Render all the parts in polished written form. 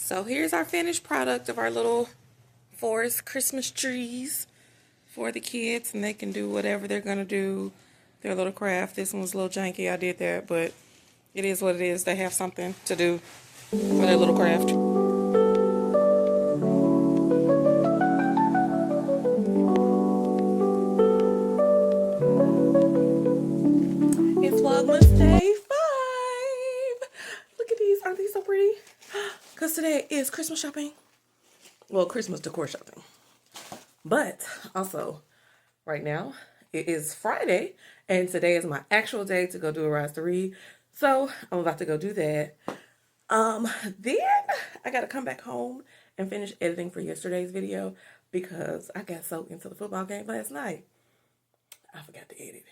So here's our finished product of our little forest Christmas trees for the kids, and they can do whatever they're going to do, their little craft. This one was a little janky, I did that, but it is what it is. They have something to do for their little craft. It's Vlogmas Day 5. Look at these. Aren't these so pretty? Because today is Christmas shopping. Well, Christmas decor shopping. But also, right now, it is Friday, and today is my actual day to go do a Rise to Read. So, I'm about to go do that. Then, I got to come back home and finish editing for yesterday's video because I got so into the football game last night. I forgot to edit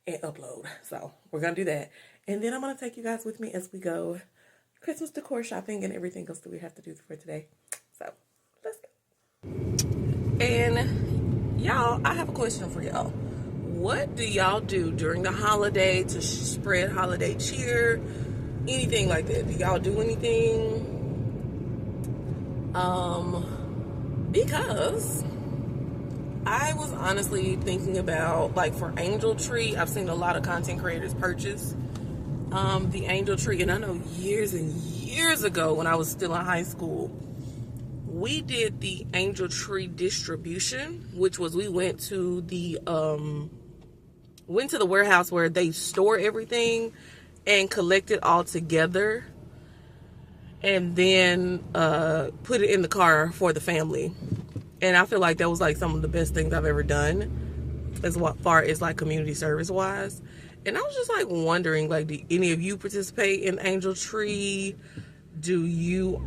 and upload. So, we're going to do that. And then I'm going to take you guys with me as we go Christmas decor shopping and everything else that we have to do for today. So, let's go. And y'all, I have a question for y'all. What do y'all do during the holiday to spread holiday cheer? Anything like that? Do y'all do anything? Because I was honestly thinking about, like, for Angel Tree, I've seen a lot of content creators purchase the Angel Tree, and I know years and years ago when I was still in high school, we did the Angel Tree distribution, which was we went to the warehouse where they store everything and collect it all together and then put it in the car for the family. And I feel like that was like some of the best things I've ever done as far as like community service wise. And I was just like wondering, like, do any of you participate in Angel Tree? Do you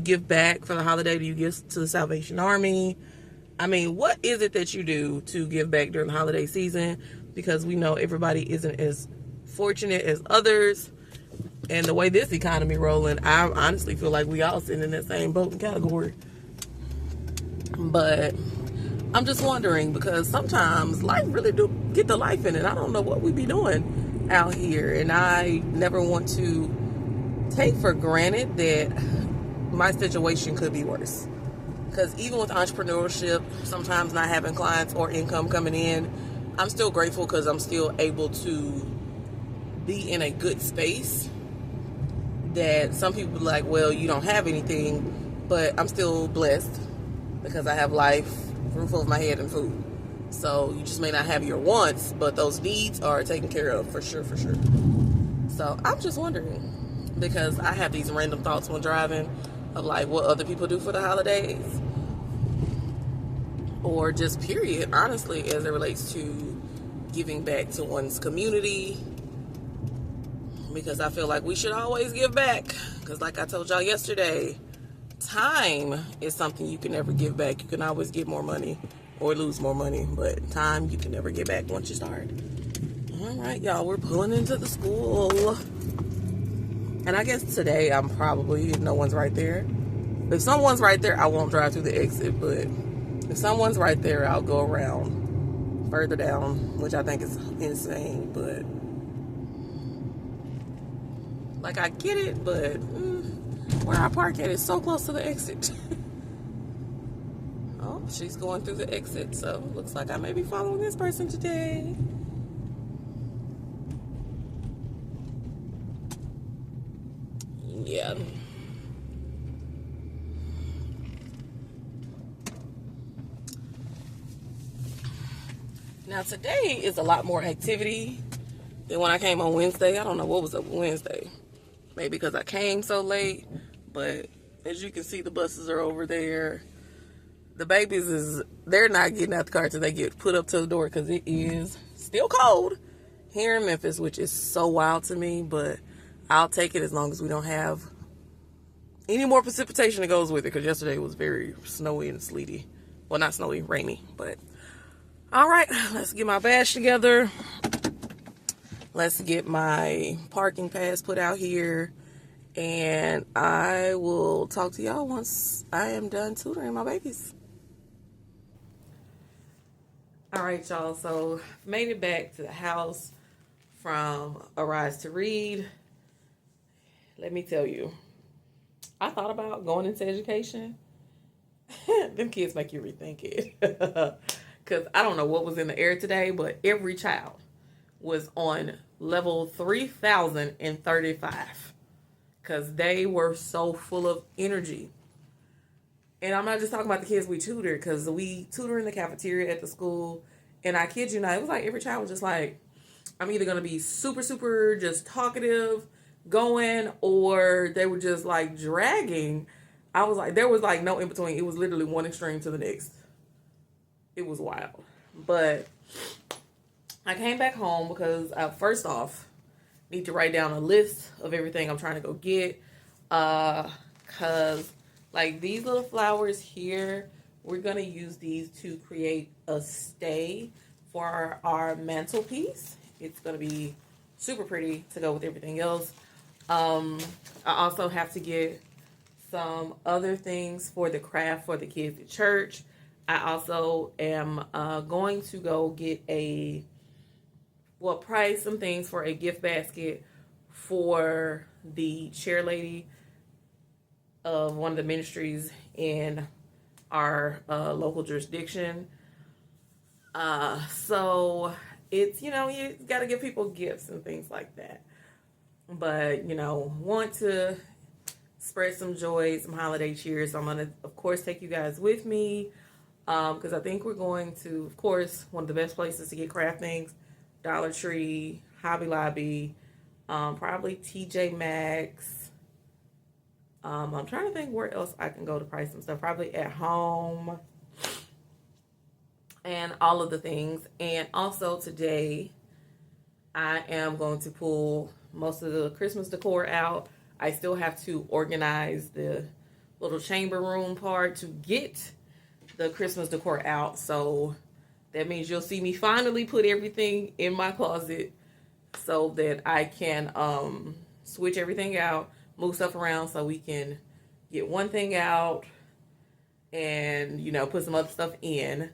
give back for the holiday? Do you give to the Salvation Army? I mean, what is it that you do to give back during the holiday season? Because we know everybody isn't as fortunate as others. And the way this economy rolling, I honestly feel like we all sit in that same boat and category. But I'm just wondering, because sometimes life really do get the life in it. I don't know what we be doing out here. And I never want to take for granted that my situation could be worse. Because even with entrepreneurship, sometimes not having clients or income coming in, I'm still grateful because I'm still able to be in a good space. That some people are like, well, you don't have anything, but I'm still blessed because I have life, roof over my head, and food. So you just may not have your wants, but those needs are taken care of for sure, for sure. So I'm just wondering, because I have these random thoughts when driving of like what other people do for the holidays, or just period, honestly, as it relates to giving back to one's community. Because I feel like we should always give back. Because like I told y'all yesterday, time is something you can never give back. You can always get more money or lose more money, but time you can never get back once you start. All right, y'all, we're pulling into the school. And I guess today I'm probably, if no one's right there. If someone's right there, I won't drive through the exit, but if someone's right there, I'll go around further down, which I think is insane, but like, I get it, but where I park at is so close to the exit. Oh, she's going through the exit, so looks like I may be following this person today. Yeah. Now, today is a lot more activity than when I came on Wednesday. I don't know what was up Wednesday. Maybe because I came so late, but as you can see, the buses are over there. The babies, they're not getting out the car till they get put up to the door because it is still cold here in Memphis, which is so wild to me, but I'll take it as long as we don't have any more precipitation that goes with it, because yesterday was very snowy and sleety. Well, not snowy, rainy, but all right, let's get my badge together. Let's get my parking pass put out here, and I will talk to y'all once I am done tutoring my babies. All right, y'all, so made it back to the house from a Rise to Read. Let me tell you, I thought about going into education. Them kids make you rethink it. Because I don't know what was in the air today, but every child was on level 3035 because they were so full of energy. And I'm not just talking about the kids we tutor, because we tutor in the cafeteria at the school. And I kid you not, it was like every child was just like, I'm either going to be super, super just talkative, going, or they were just like dragging. I was like, there was like no in between. It was literally one extreme to the next. It was wild. But I came back home because first off, need to write down a list of everything I'm trying to go get. Cause like these little flowers here, we're gonna use these to create a stay for our mantelpiece. It's gonna be super pretty to go with everything else. I also have to get some other things for the craft for the kids at church. I also am going to go get price some things for a gift basket for the chair lady of one of the ministries in our local jurisdiction. So it's, you got to give people gifts and things like that. But, want to spread some joy, some holiday cheer. So I'm going to, of course, take you guys with me. Because I think we're going to, of course, one of the best places to get craft things, Dollar Tree, Hobby Lobby, probably TJ Maxx. I'm trying to think where else I can go to price some stuff. Probably at home and all of the things. And also today, I am going to pull most of the Christmas decor out. I still have to organize the little chamber room part to get the Christmas decor out. So that means you'll see me finally put everything in my closet so that I can switch everything out, move stuff around so we can get one thing out and, put some other stuff in.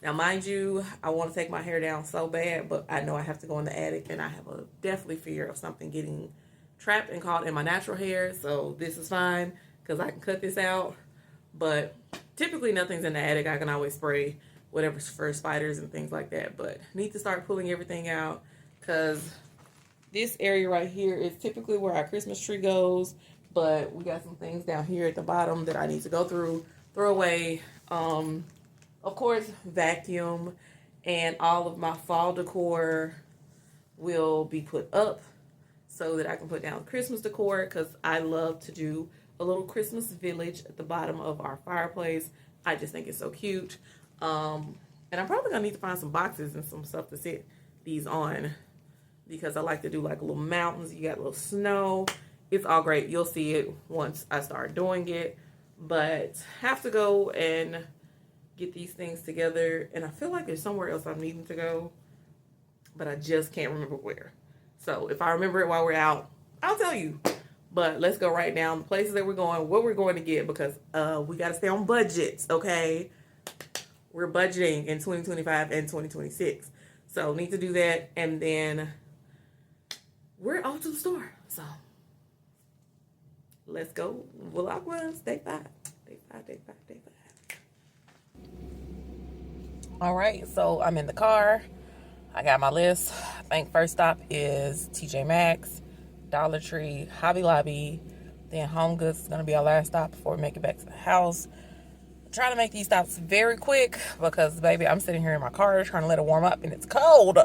Now, mind you, I want to take my hair down so bad, but I know I have to go in the attic, and I have a definitely fear of something getting trapped and caught in my natural hair. So this is fine because I can cut this out. But typically nothing's in the attic. I can always spray whatever's for spiders and things like that. But need to start pulling everything out because this area right here is typically where our Christmas tree goes. But we got some things down here at the bottom that I need to go through, throw away. Of course, vacuum, and all of my fall decor will be put up so that I can put down Christmas decor, because I love to do a little Christmas village at the bottom of our fireplace. I just think it's so cute. And I'm probably going to need to find some boxes and some stuff to set these on, because I like to do like little mountains. You got a little snow. It's all great. You'll see it once I start doing it. But have to go and get these things together. And I feel like there's somewhere else I'm needing to go, but I just can't remember where. So if I remember it while we're out, I'll tell you. But let's go right now. The places that we're going, what we're going to get, because we got to stay on budgets, okay? We're budgeting in 2025 and 2026. So need to do that. And then we're off to the store. So let's go. Vlogmas, day 5. Day 5, day 5, day 5. All right, so I'm in the car. I got my list. I think first stop is TJ Maxx, Dollar Tree, Hobby Lobby, then Home Goods is going to be our last stop before we make it back to the house. I'm trying to make these stops very quick because, baby, I'm sitting here in my car trying to let it warm up, and it's cold.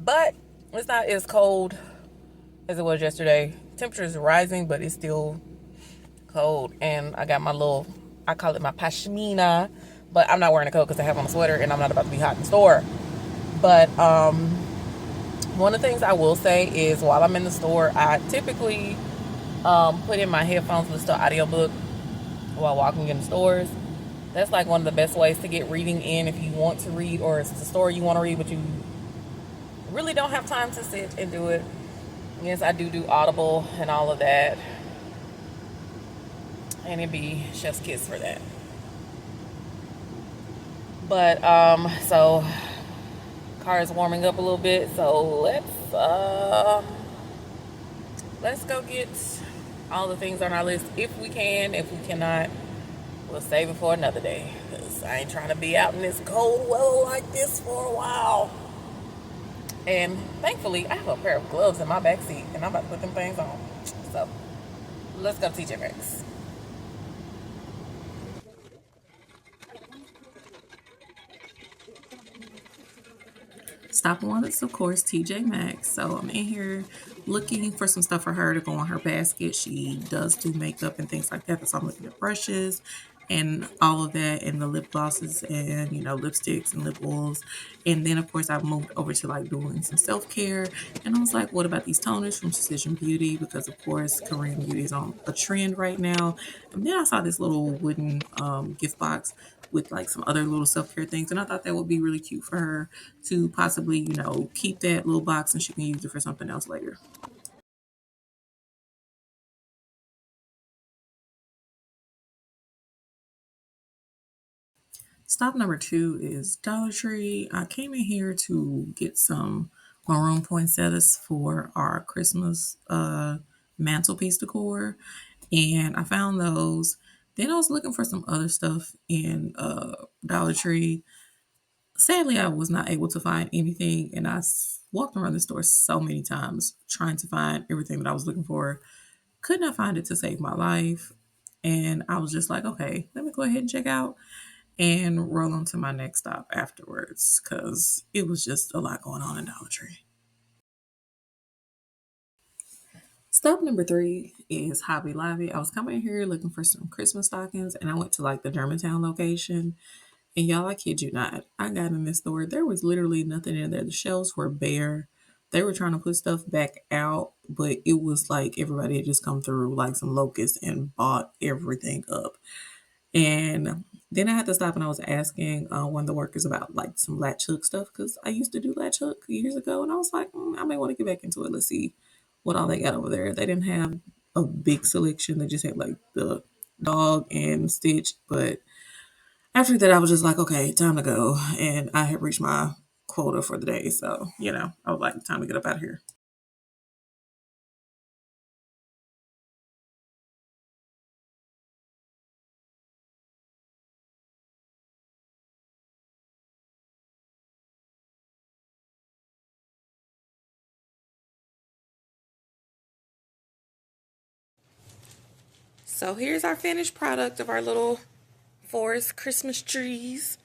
But it's not as cold as it was yesterday. Temperature is rising, but it's still cold. And I got my little, I call it my pashmina, but I'm not wearing a coat because I have on a sweater and I'm not about to be hot in the store. But one of the things I will say is while I'm in the store, I typically put in my headphones, listen to audiobook while walking in the stores. That's like one of the best ways to get reading in if you want to read, or it's the story you want to read but you really don't have time to sit and do it. Yes, I do Audible and all of that, and it'd be chef's kiss for that. But so car is warming up a little bit, so let's go get all the things on our list if we can. If we cannot, we'll save it for another day. Because I ain't trying to be out in this cold weather like this for a while. And thankfully, I have a pair of gloves in my back seat, and I'm about to put them things on. So, let's go to TJ Maxx. Stop one is, of course, TJ Maxx. So I'm in here looking for some stuff for her to go on her basket. She does do makeup and things like that. So I'm looking at brushes and all of that, and the lip glosses and, lipsticks and lip oils. And then, of course, I moved over to like doing some self care. And I was like, what about these toners from Precision Beauty? Because, of course, Korean beauty is on a trend right now. And then I saw this little wooden gift box with like some other little self-care things, and I thought that would be really cute for her to possibly, keep that little box and she can use it for something else later. Stop number 2 is Dollar Tree. I came in here to get some maroon poinsettias for our Christmas mantelpiece decor, and I found those. Then I was looking for some other stuff in Dollar Tree. Sadly, I was not able to find anything, and walked around the store so many times trying to find everything that I was looking for. Could not find it to save my life, and I was just like, okay, let me go ahead and check out and roll on to my next stop afterwards because it was just a lot going on in Dollar Tree. Stop number 3 is Hobby Lobby. I was coming here looking for some Christmas stockings, and I went to like the Germantown location. And y'all, I kid you not, I got in this store. There was literally nothing in there. The shelves were bare. They were trying to put stuff back out, but it was like everybody had just come through like some locusts and bought everything up. And then I had to stop and I was asking one of the workers about like some latch hook stuff because I used to do latch hook years ago. And I was like, I may want to get back into it. Let's see what all they got over there. They didn't have a big selection. They just had like the dog and Stitch, but after that, I was just like, okay, time to go. And I had reached my quota for the day. So, I was like, time to get up out of here. So here's our finished product of our little forest Christmas trees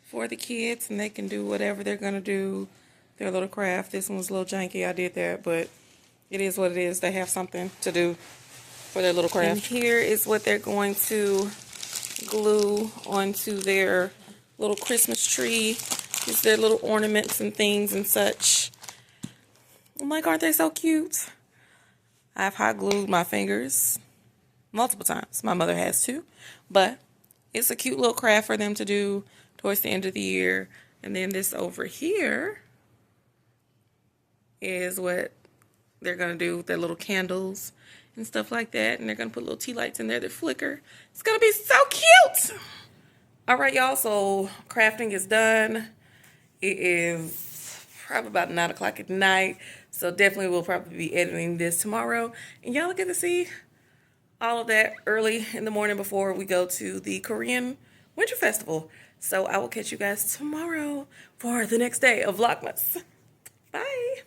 for the kids. And they can do whatever they're going to do. Their little craft. This one was a little janky. I did that. But it is what it is. They have something to do for their little craft. And here is what they're going to glue onto their little Christmas tree. Is their little ornaments and things and such. I'm like, aren't they so cute? I've hot glued my fingers multiple times. My mother has too. But it's a cute little craft for them to do towards the end of the year. And then this over here is what they're going to do with their little candles and stuff like that. And they're going to put little tea lights in there that flicker. It's going to be so cute. All right, y'all. So crafting is done. It is probably about 9 o'clock at night. So definitely we'll probably be editing this tomorrow. And y'all get to see all of that early in the morning before we go to the Korean Winter Festival. So I will catch you guys tomorrow for the next day of Vlogmas. Bye.